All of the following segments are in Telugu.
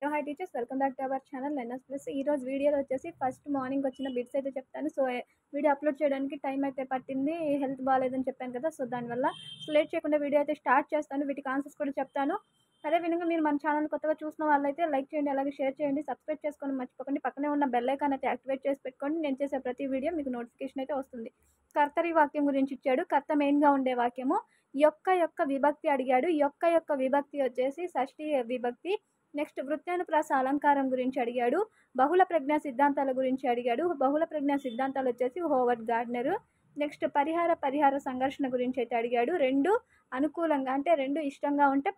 Hi teachers, welcome back to our channel learners plus. ఈరోజు వీడియోలో వచ్చేసి ఫస్ట్ మార్నింగ్ వచ్చిన బిట్స్ అయితే చెప్తాను. సో వీడియో అప్లోడ్ చేయడానికి టైం అయితే పట్టింది, హెల్త్ బాగాలేదని చెప్పాను కదా. సో దానివల్ల లేట్ చేయకుండా వీడియో అయితే స్టార్ట్ చేస్తాను. వీటికి ఆన్సర్స్ కూడా చెప్తాను. అదేవిధంగా మీరు మన ఛానల్ కొత్తగా చూసిన వాళ్ళైతే లైక్ చేయండి, అలాగే షేర్ చేయండి, సబ్స్క్రైబ్ చేసుకోండి మర్చిపోకండి. పక్కనే ఉన్న బెల్ ఐకాన్ అయితే యాక్టివేట్ చేసి పెట్టుకోండి. నేను చేసే ప్రతి వీడియో మీకు నోటిఫికేషన్ అయితే వస్తుంది. కర్తరి వాక్యం గురించి ఇచ్చాడు. కర్త మెయిన్గా ఉండే వాక్యము యొక్క విభక్తి అడిగాడు. యొక్క విభక్తి వచ్చేసి షష్ఠీ విభక్తి. నెక్స్ట్ వృత్యానుప్రాస అలంకారం గురించి అడిగాడు. బహుళ ప్రజ్ఞా సిద్ధాంతాల గురించి అడిగాడు. బహుళ ప్రజ్ఞా సిద్ధాంతాలు వచ్చేసి హోవర్డ్ గార్డ్నర్. నెక్స్ట్ పరిహార సంఘర్షణ గురించి అయితే అడిగాడు. రెండు అనుకూలంగా అంటే రెండు ఇష్టంగా ఉంటే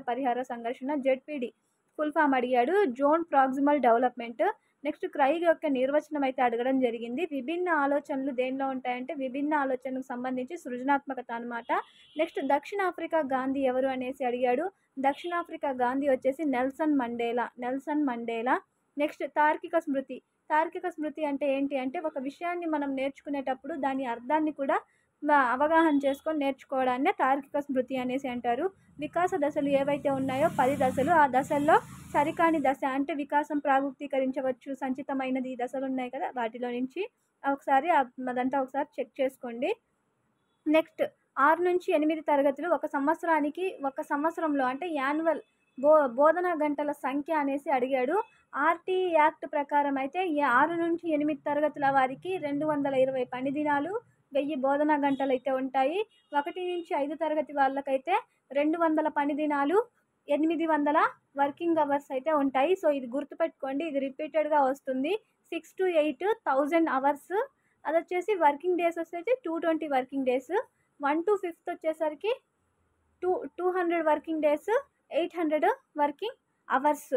పరిహార సంఘర్షణ. జెడ్పీడి ఫుల్ ఫామ్ అడిగాడు. Zone proximal development. Next Craig యొక్క నిర్వచనం అయితే అడగడం జరిగింది. విభిన్న ఆలోచనలు దేనిలో ఉంటాయంటే విభిన్న ఆలోచనకు సంబంధించి సృజనాత్మకత అనమాట. నెక్స్ట్ దక్షిణాఫ్రికా గాంధీ ఎవరు అనేసి అడిగాడు. దక్షిణాఫ్రికా గాంధీ వచ్చేసి నెల్సన్ మండేలా. నెక్స్ట్ తార్కిక స్మృతి అంటే ఏంటి అంటే ఒక విషయాన్ని మనం నేర్చుకునేటప్పుడు దాని అర్థాన్ని కూడా అవగాహన చేసుకొని నేర్చుకోవడాన్నే తార్కిక స్మృతి అనేసి అంటారు. వికాస దశలు ఏవైతే ఉన్నాయో 10 దశలు, ఆ దశల్లో సరికాని దశ అంటే వికాసం ప్రాగుక్తీకరించవచ్చు, సంచితమైనది ఈ దశలు ఉన్నాయి కదా, వాటిలో నుంచి ఒకసారి అదంతా ఒకసారి చెక్ చేసుకోండి. నెక్స్ట్ 6 నుంచి 8 తరగతులు ఒక సంవత్సరంలో అంటే యాన్యువల్ బోధనా గంటల సంఖ్య అనేసి అడిగాడు. ఆర్టీ యాక్ట్ ప్రకారం అయితే 6 నుంచి 8 తరగతుల వారికి 220 పని దినాలు, 1000 బోధనా గంటలు అయితే ఉంటాయి. 1 నుంచి 5 తరగతి వాళ్ళకైతే 200 పని దినాలు, 800 వర్కింగ్ అవర్స్ అయితే ఉంటాయి. సో ఇది గుర్తుపెట్టుకోండి, ఇది రిపీటెడ్గా వస్తుంది. 6 to 8 1000 అవర్స్. అది వచ్చేసి వర్కింగ్ డేస్ వచ్చేసి 220 వర్కింగ్ డేస్. 1 to 5th వచ్చేసరికి 200 working days, 800 working hours.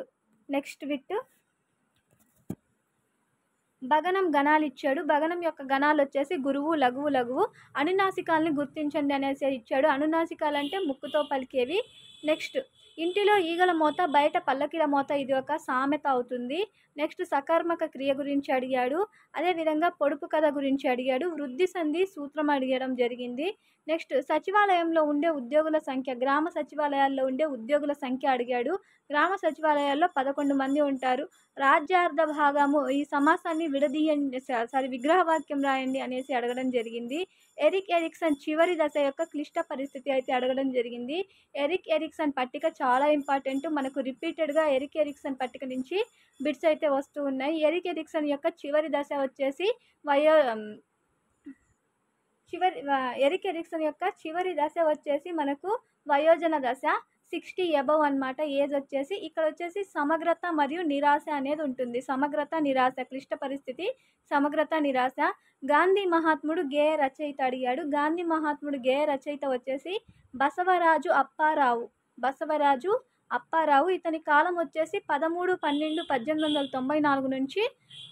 Next with భగనం గణాలు ఇచ్చాడు. భగనం యొక్క గణాలు వచ్చేసి గురువు, లఘువు. అనునాసికాలని గుర్తించండి అనేసి ఇచ్చాడు. అనునాసికాలు అంటే ముక్కుతో పలికేవి. నెక్స్ట్ ఇంటిలో ఈగల మోత, బయట పల్లకిల మోత, ఇది ఒక సామెత అవుతుంది. నెక్స్ట్ సకర్మక క్రియ గురించి అడిగాడు. అదేవిధంగా పొడుపు కథ గురించి అడిగాడు. వృద్ధి సంధి సూత్రం అడిగడం జరిగింది. నెక్స్ట్ సచివాలయంలో ఉండే ఉద్యోగుల సంఖ్య, గ్రామ సచివాలయాల్లో ఉండే ఉద్యోగుల సంఖ్య అడిగాడు. గ్రామ సచివాలయాల్లో 11 మంది ఉంటారు. రాజ్యార్థ భాగము, ఈ సమాసాన్ని విడదీయండి, విగ్రహవాక్యం రాయండి అనేసి అడగడం జరిగింది. ఎరిక్ ఎరిక్సన్ చివరి దశ యొక్క క్లిష్ట పరిస్థితి అయితే అడగడం జరిగింది. ఎరిక్ ఎరిక్సన్ పట్టిక చాలా ఇంపార్టెంట్. మనకు రిపీటెడ్గా ఎరిక్ ఎరిక్సన్ పట్టిక నుంచి బిట్స్ అయితే వస్తూ ఉన్నాయి. ఎరిక్ ఎరిక్సన్ యొక్క చివరి దశ వచ్చేసి ఎరిక్ ఎరిక్సన్ యొక్క చివరి దశ వచ్చేసి మనకు వయోజన దశ, 60 అబవ్ అనమాట ఏజ్ వచ్చేసి. ఇక్కడ వచ్చేసి సమగ్రత మరియు నిరాశ అనేది ఉంటుంది. సమగ్రత, నిరాశ, క్లిష్ట పరిస్థితి, సమగ్రత, నిరాశ. గాంధీ మహాత్ముడు గేయ రచయిత అడిగాడు. గాంధీ మహాత్ముడు గేయ రచయిత వచ్చేసి బసవరాజు అప్పారావు. ఇతని కాలం వచ్చేసి 13/12/1894 నుంచి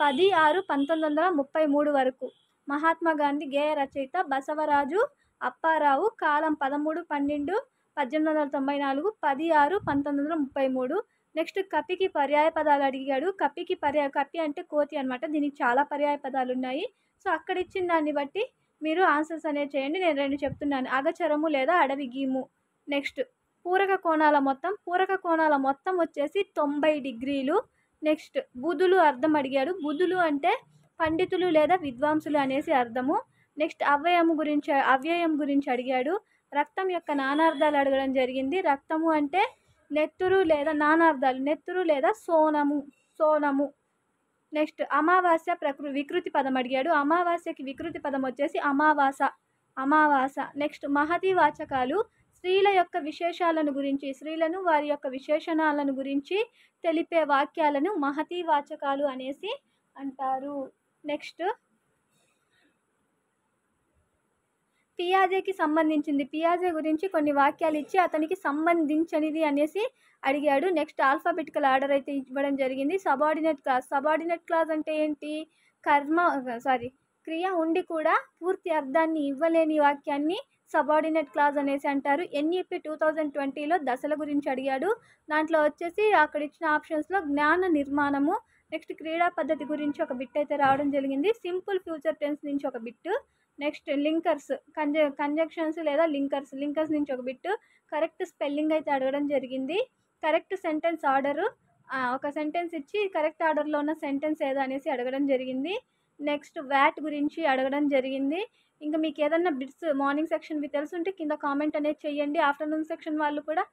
10/6/1933 వరకు. మహాత్మా గాంధీ గేయ రచయిత బసవరాజు అప్పారావు. కాలం 13/12/1894, 10/6/1933. నెక్స్ట్ కపికి పర్యాయ పదాలు అడిగాడు. కపి అంటే కోతి అనమాట. దీనికి చాలా పర్యాయ పదాలు ఉన్నాయి. సో అక్కడ ఇచ్చిన దాన్ని బట్టి మీరు ఆన్సర్స్ అనేవి చేయండి. నేను 2 చెప్తున్నాను. అగచరము లేదా అడవి గీము. నెక్స్ట్ పూరక కోణాల మొత్తం వచ్చేసి 90 డిగ్రీలు. నెక్స్ట్ బుధులు అర్థం అడిగాడు. బుధులు అంటే పండితులు లేదా విద్వాంసులు అనేసి అర్థము. నెక్స్ట్ అవ్యయం గురించి అడిగాడు. రక్తం యొక్క నానార్థాలు అడగడం జరిగింది. రక్తము అంటే నెత్తురు లేదా నానార్థాలు, నెత్తురు లేదా సోనము. నెక్స్ట్ అమావాస్య వికృతి పదం అడిగాడు. అమావాస్యకి వికృతి పదం వచ్చేసి అమావాస. నెక్స్ట్ మహతి వాచకాలు, స్త్రీల యొక్క విశేషాలను గురించి, స్త్రీలను వారి యొక్క విశేషణాలను గురించి తెలిపే వాక్యాలను మహతి వాచకాలు అనేసి అంటారు. నెక్స్ట్ పియాజేకి సంబంధించింది. పియాజే గురించి కొన్ని వాక్యాలు ఇచ్చి అతనికి సంబంధించనిది అనేసి అడిగాడు. నెక్స్ట్ ఆల్ఫాబెటికల్ ఆర్డర్ అయితే ఇవ్వడం జరిగింది. సబార్డినేట్ క్లాజ్ అంటే ఏంటి? క్రియ ఉండి కూడా పూర్తి అర్థాన్ని ఇవ్వలేని వాక్యాన్ని సబార్డినేట్ క్లాజ్ అనేసి అంటారు. ఎన్ఈపి 2020లో దశల గురించి అడిగాడు. దాంట్లో వచ్చేసి అక్కడ ఇచ్చిన ఆప్షన్స్లో జ్ఞాన నిర్మాణము, నెక్స్ట్ క్రీడా పద్ధతి గురించి ఒక బిట్ అయితే రావడం జరిగింది. సింపుల్ ఫ్యూచర్ టెన్స్ నుంచి ఒక బిట్. నెక్స్ట్ లింకర్స్, కంజంక్షన్స్ లేదా లింకర్స్ నుంచి ఒక బిట్. కరెక్ట్ స్పెల్లింగ్ అయితే అడగడం జరిగింది. కరెక్ట్ సెంటెన్స్ ఆర్డరు, ఒక సెంటెన్స్ ఇచ్చి కరెక్ట్ ఆర్డర్‌లో ఉన్న సెంటెన్స్ ఏదో అనేసి అడగడం జరిగింది. నెక్స్ట్ వాట్ గురించి అడగడం జరిగింది. ఇంక మీకేదన్నా బిట్స్ మార్నింగ్ సెక్షన్‌వి తెలిసుంటే కింద కామెంట్ అనేది చేయండి. ఆఫ్టర్‌నూన్ సెక్షన్ వాళ్ళు కూడా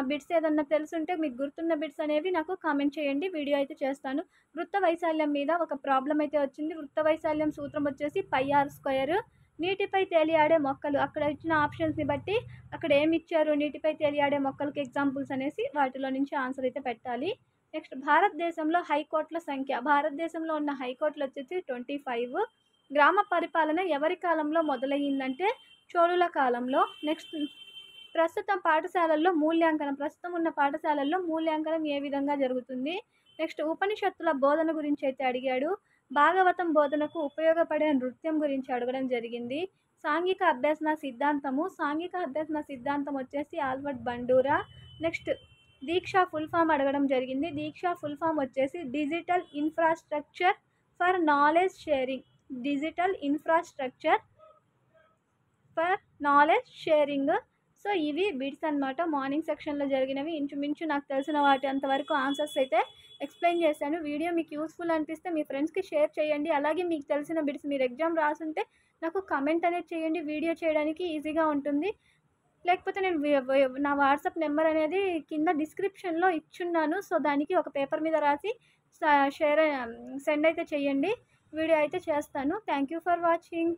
బిట్స్ ఏదన్నా తెలిసుంటే మీకు గుర్తున్న బిట్స్ అనేవి నాకు కామెంట్ చేయండి. వీడియో అయితే చేస్తాను. వృత్త వైశాల్యం మీద ఒక ప్రాబ్లమ్ అయితే వచ్చింది. వృత్త వైశాల్యం సూత్రం వచ్చేసి పై ఆర్ స్క్వేర్. నీటిపై తేలియాడే మొక్కలు అక్కడ ఇచ్చిన ఆప్షన్స్‌ని బట్టి అక్కడ ఏమిచ్చారు నీటిపై తేలియాడే మొక్కలకి ఎగ్జాంపుల్స్ అనేసి వాటిలో నుంచి ఆన్సర్ అయితే పెట్టాలి. నెక్స్ట్ భారతదేశంలో హైకోర్టుల సంఖ్య. భారతదేశంలో ఉన్న హైకోర్టులు వచ్చేసి 25. గ్రామ పరిపాలన ఎవరి కాలంలో మొదలయ్యిందంటే చోళుల కాలంలో. నెక్స్ట్ ప్రస్తుతం ఉన్న పాఠశాలల్లో మూల్యాంకనం ఏ విధంగా జరుగుతుంది? నెక్స్ట్ ఉపనిషత్తుల బోధన గురించి అయితే అడిగాడు. భాగవతం బోధనకు ఉపయోగపడే నృత్యం గురించి అడగడం జరిగింది. సాంఘిక అభ్యసన సిద్ధాంతం వచ్చేసి ఆల్బర్ట్ బండూరా. నెక్స్ట్ దీక్ష ఫుల్ ఫామ్ అడగడం జరిగింది. దీక్ష ఫుల్ ఫామ్ వచ్చేసి digital infrastructure for knowledge sharing. Digital infrastructure for knowledge sharing. So ఇవి బిట్స్ అనమాట మార్నింగ్ సెక్షన్లో జరిగినవి. ఇంచుమించు నాకు తెలిసిన వాటి అంతవరకు ఆన్సర్స్ అయితే ఎక్స్ప్లెయిన్ చేశాను. వీడియో మీకు యూస్ఫుల్ అనిపిస్తే మీ ఫ్రెండ్స్కి షేర్ చేయండి. అలాగే మీకు తెలిసిన బిట్స్ మీరు ఎగ్జామ్ రాసుంటే నాకు కమెంట్ అనేది చేయండి. వీడియో చేయడానికి ఈజీగా ఉంటుంది. లేకపోతే నేను నా వాట్సాప్ నెంబర్ అనేది కింద డిస్క్రిప్షన్లో ఇచ్చున్నాను. సో దానికి ఒక పేపర్ మీద రాసి సెండ్ అయితే చేయండి. వీడియో అయితే చేస్తాను. Thank you for watching.